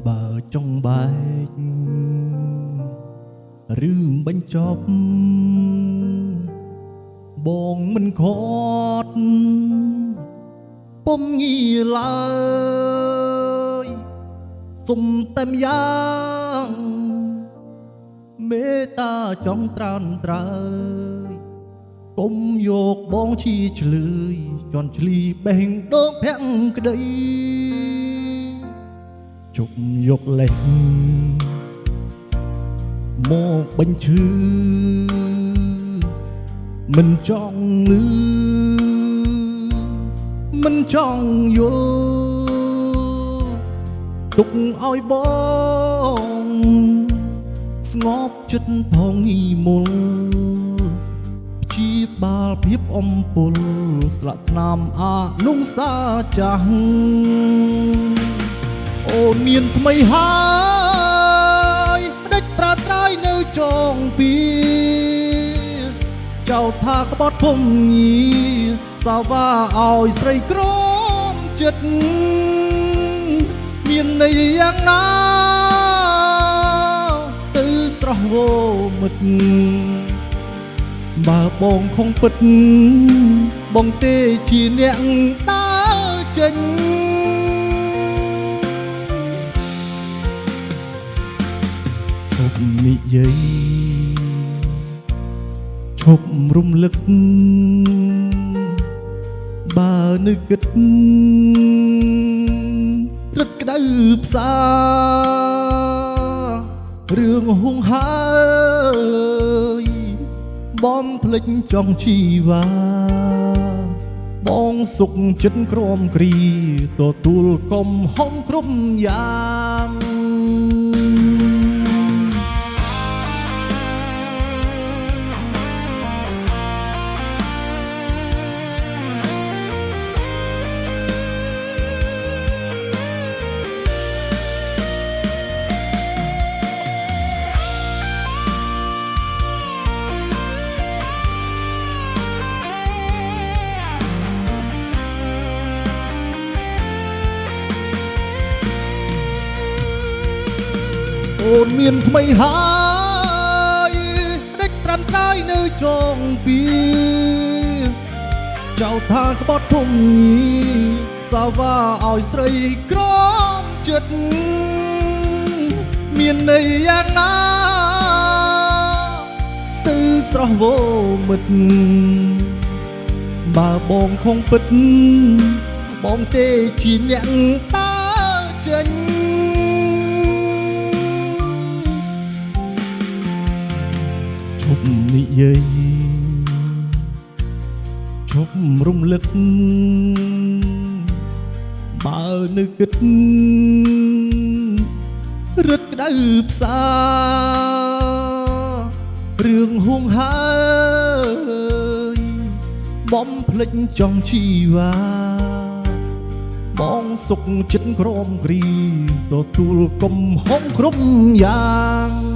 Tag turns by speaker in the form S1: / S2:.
S1: បើចង់បែករឿងបញ្ចប់បងមិនខត់ពុំងាឡើយសុំតែម្យ៉ាងមេត្តាចង់ត្រានត្រើយកុំយកបងជាឆ្លើយជន់ឆ្លីបេះដូងភាំងក្តីជប់យកលេសមកបញ្ឈឺមិនចង់លឺមិនចង់យល់ទុកឲ្យបងស្ងប់ចិត្តផងងីមុលជាបាលភាពអំពុលស្លាកស្នាមអានុសាចាស់អូនមានថ្មីហើយដេចត្រាត្រៃនៅចងពីចៅថាក្បត់ភុំញីសាវ៉ាឲ្យស្រីក្រមចិត្តមានន័យយ៉ាងណាទៅស្រស់វោមិត្តបើបងคงពិតបងទេជាអ្នកដើរចេញឈប់និយាយឈប់រំលឹកបើនឹកគិតរឹកក្តៅផ្សារឿងហួងហើយបំភ្លេចចង់ជីវ៉ាបងសុខចិត្តក្រំគ្រីទទួលកំហំគ្រប់យ៉ាងអូនមានថ្មីហើយដេចត្រាំត្រៃនៅចងពីចៅថាក្បត់ភុំញីសាវ៉ាឲ្យស្រីក្រមចិត្តមានន័យយ៉ាងណាទៅស្រស់វោមិត្តបើបងคงពិតបងទេជាអ្នកដើរចេញឈប់និយាយឈប់រំលឹកបើនឹកគិតរឹតក្តៅផ្សារឿងហួងហើយបំភ្លេចចង់ជីវ៉ាបងសុខចិត្តក្រមគ្រីទទួលកំហុងគ្រប់យ៉ាង